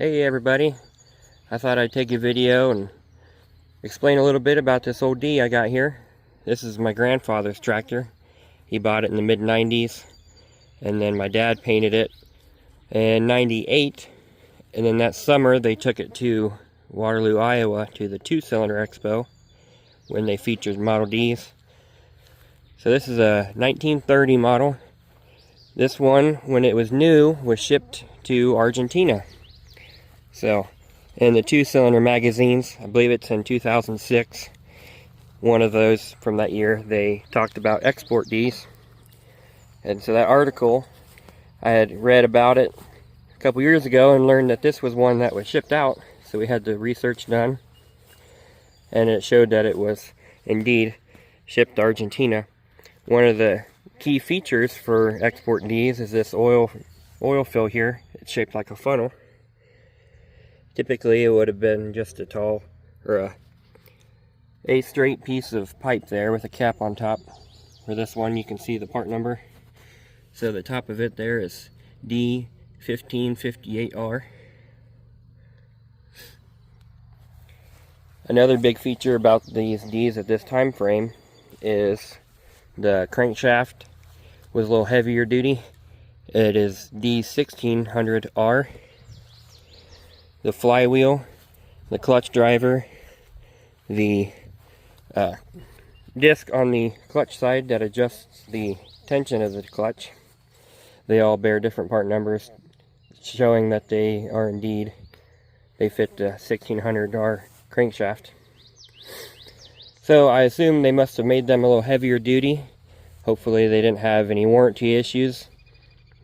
Hey everybody, I thought I'd take a video and explain a little bit about this old D I got here. This is my grandfather's tractor. He bought it in the mid-90s, and then my dad painted it in 98, and then that summer they took it to Waterloo, Iowa to the two-cylinder Expo when they featured Model Ds. So this is a 1930 model. This one, when it was new, was shipped to Argentina. So, in the two-cylinder magazines, I believe it's in 2006, one of those from that year, they talked about export Ds. And so that article, I had read about it a couple years ago and learned that this was one that was shipped out. So we had the research done, and it showed that it was indeed shipped to Argentina. One of the key features for export Ds is this oil fill here. It's shaped like a funnel. Typically it would have been just a tall, or a straight piece of pipe there with a cap on top. For this one you can see the part number. So the top of it there is D1558R. Another big feature about these Ds at this time frame is the crankshaft was a little heavier duty. It is D1600R. The flywheel, the clutch driver, the disc on the clutch side that adjusts the tension of the clutch, they all bear different part numbers, showing that they are indeed, they fit the 1600R crankshaft. So I assume they must have made them a little heavier duty. Hopefully they didn't have any warranty issues,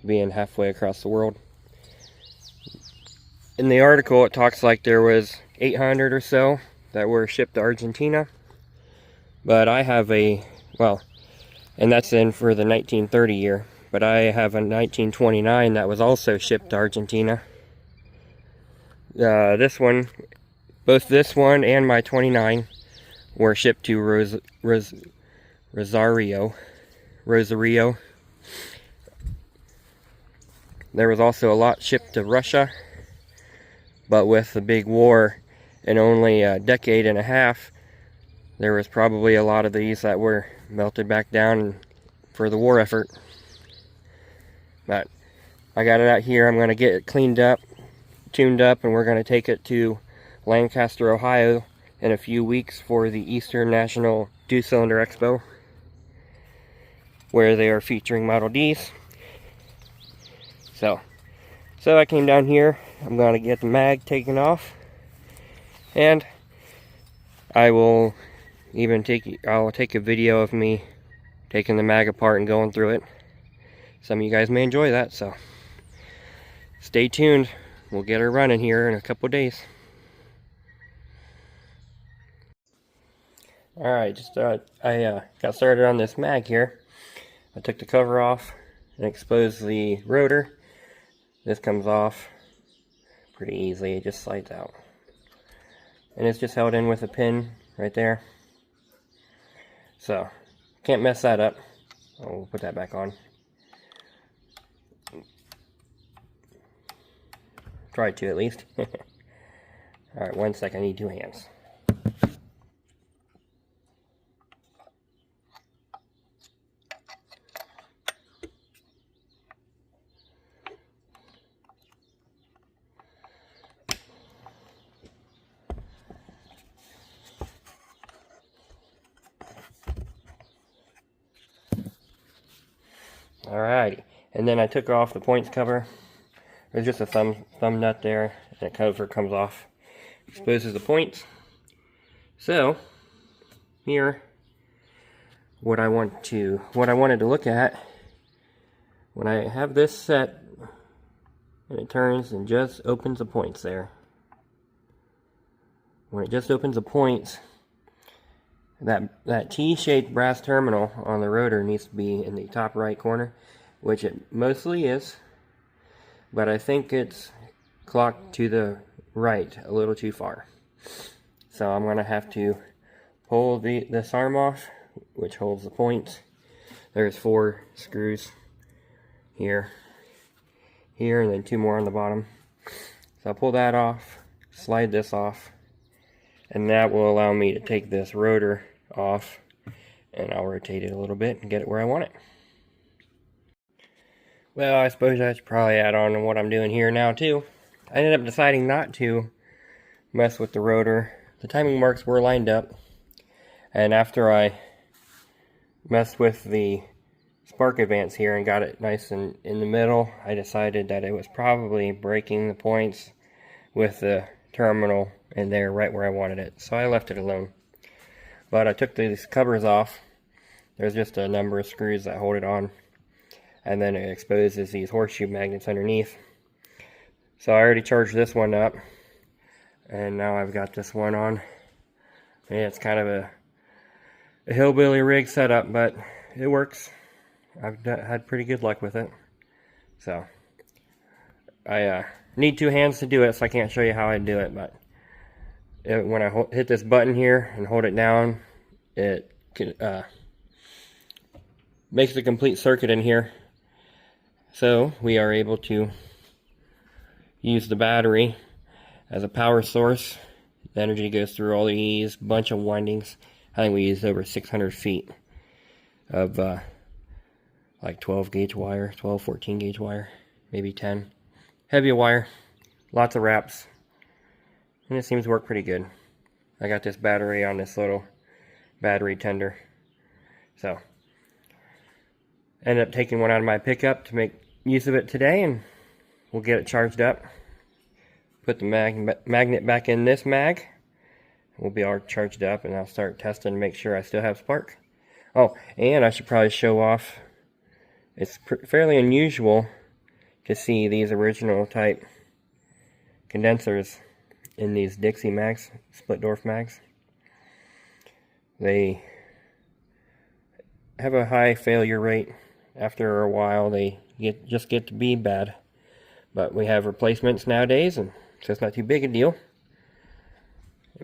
being halfway across the world. In the article it talks like there was 800 or so that were shipped to Argentina. But I have and that's in for the 1930 year. But I have a 1929 that was also shipped to Argentina. This one, both this one and my 29 were shipped to Rosario. There was also a lot shipped to Russia. But with the big war in only a decade and a half, there was probably a lot of these that were melted back down for the war effort. But I got it out here. I'm going to get it cleaned up, tuned up, and we're going to take it to Lancaster, Ohio in a few weeks for the Eastern National Two-Cylinder Expo, where they are featuring Model Ds. So I came down here. I'm going to get the mag taken off, and I will even take a video of me taking the mag apart and going through it. Some of you guys may enjoy that, so stay tuned. We'll get her running here in a couple days. Alright, I got started on this mag here. I took the cover off and exposed the rotor. This comes off pretty easily, it just slides out. And it's just held in with a pin right there. So, can't mess that up. We'll put that back on. Try to at least. Alright, one second, I need two hands. Alrighty, and then I took off the points cover. There's just a thumb nut there, and the cover comes off, exposes the points. So here, what I wanted to look at, when I have this set, and it turns and just opens the points there. When it just opens the points, that T-shaped brass terminal on the rotor needs to be in the top right corner, which it mostly is, but I think it's clocked to the right a little too far. So I'm going to have to pull this arm off, which holds the points. There's 4 screws here, and then 2 more on the bottom. So I'll pull that off, slide this off, and that will allow me to take this rotor off, and I'll rotate it a little bit and get it where I want it. Well, I suppose I should probably add on to what I'm doing here now too. I ended up deciding not to mess with the rotor. The timing marks were lined up, and after I messed with the spark advance here and got it nice and in the middle, I decided that it was probably breaking the points with the terminal in there right where I wanted it, so I left it alone. But I took these covers off. There's just a number of screws that hold it on, and then it exposes these horseshoe magnets underneath. So I already charged this one up, and now I've got this one on. And it's kind of a hillbilly rig setup, but it works. I've had pretty good luck with it. So I need two hands to do it, so I can't show you how I do it, but when I hit this button here and hold it down, it makes a complete circuit in here. So we are able to use the battery as a power source. The energy goes through all these bunch of windings. I think we used over 600 feet of like 12 gauge wire, 12, 14 gauge wire, maybe 10. Heavy wire, lots of wraps, and it seems to work pretty good. I got this battery on this little battery tender. So ended up taking one out of my pickup to make use of it today, and we'll get it charged up. Put the magnet back in this mag. We'll be all charged up, and I'll start testing to make sure I still have spark. Oh, and I should probably show off. It's fairly unusual to see these original type condensers in these Dixie mags, split Dorf mags. They have a high failure rate. After a while, they just get to be bad. But we have replacements nowadays, and so it's not too big a deal.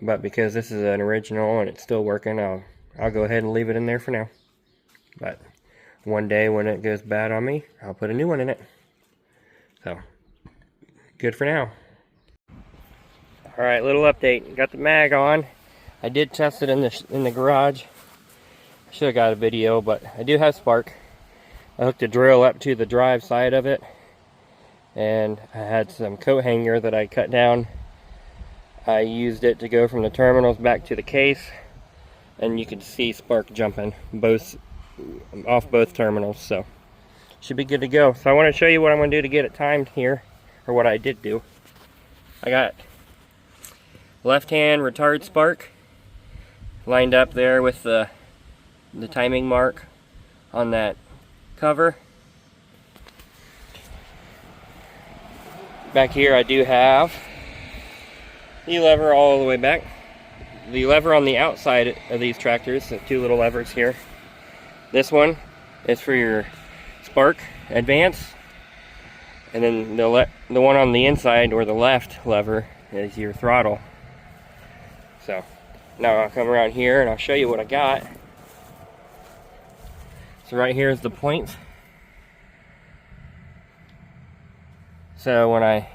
But because this is an original and it's still working, I'll go ahead and leave it in there for now. But one day when it goes bad on me, I'll put a new one in it. So, good for now. Alright, little update. Got the mag on. I did test it in the garage. I should have got a video, but I do have spark. I hooked a drill up to the drive side of it, and I had some coat hanger that I cut down. I used it to go from the terminals back to the case, and you can see spark jumping off both terminals, so should be good to go. So I want to show you what I'm going to do to get it timed here, or what I did do. I got left hand retard spark lined up there with the timing mark on that cover. Back here I do have the lever all the way back. The lever on the outside of these tractors, the two little levers here. This one is for your spark advance, and then the one on the inside, or the left lever, is your throttle. So now I'll come around here and I'll show you what I got. So right here is the point. So when I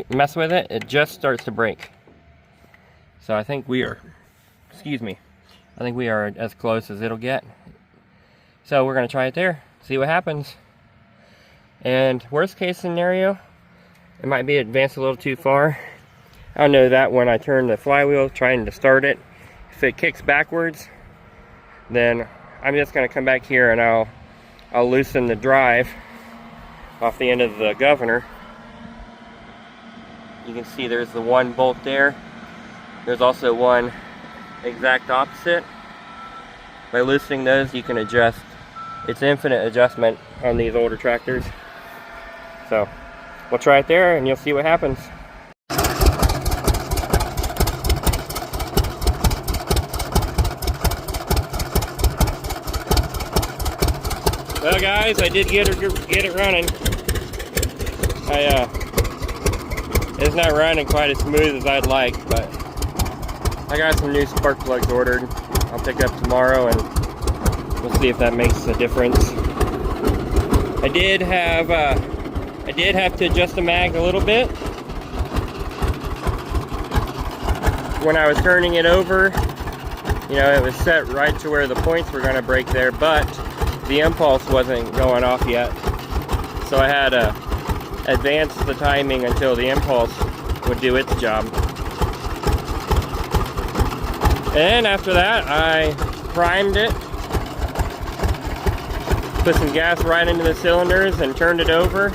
mess with it, it just starts to break. So I think we are, I think we are as close as it'll get. So we're going to try it there, see what happens. And worst case scenario, it might be advanced a little too far. I'll know that when I turn the flywheel trying to start it. If it kicks backwards, then I'm just going to come back here and I'll loosen the drive off the end of the governor. You can see there's the one bolt there. There's also one exact opposite. By loosening those, you can adjust. It's infinite adjustment on these older tractors. So we'll try it there and you'll see what happens. Well guys, I did get it running. It's not running quite as smooth as I'd like, but I got some new spark plugs ordered. I'll pick up tomorrow and we'll see if that makes a difference. I did have I did have to adjust the mag a little bit. When I was turning it over, you know, it was set right to where the points were going to break there, but the impulse wasn't going off yet. So I had to advance the timing until the impulse would do its job. And after that, I primed it, put some gas right into the cylinders and turned it over.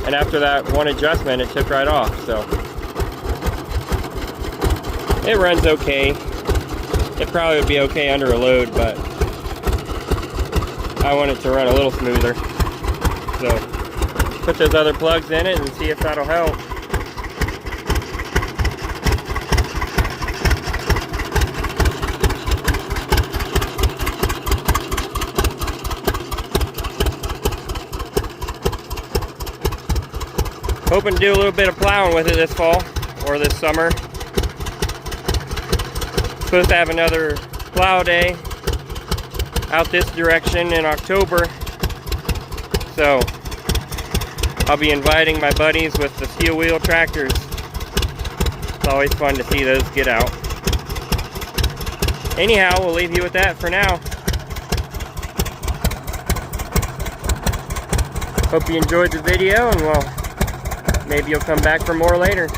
And after that one adjustment, it took right off. So it runs okay. It probably would be okay under a load, but I want it to run a little smoother. So put those other plugs in it and see if that'll help. Hoping to do a little bit of plowing with it this fall or this summer. Supposed to have another plow day out this direction in October. So I'll be inviting my buddies with the steel wheel tractors. It's always fun to see those get out. Anyhow, we'll leave you with that for now. Hope you enjoyed the video, and well, maybe you'll come back for more later.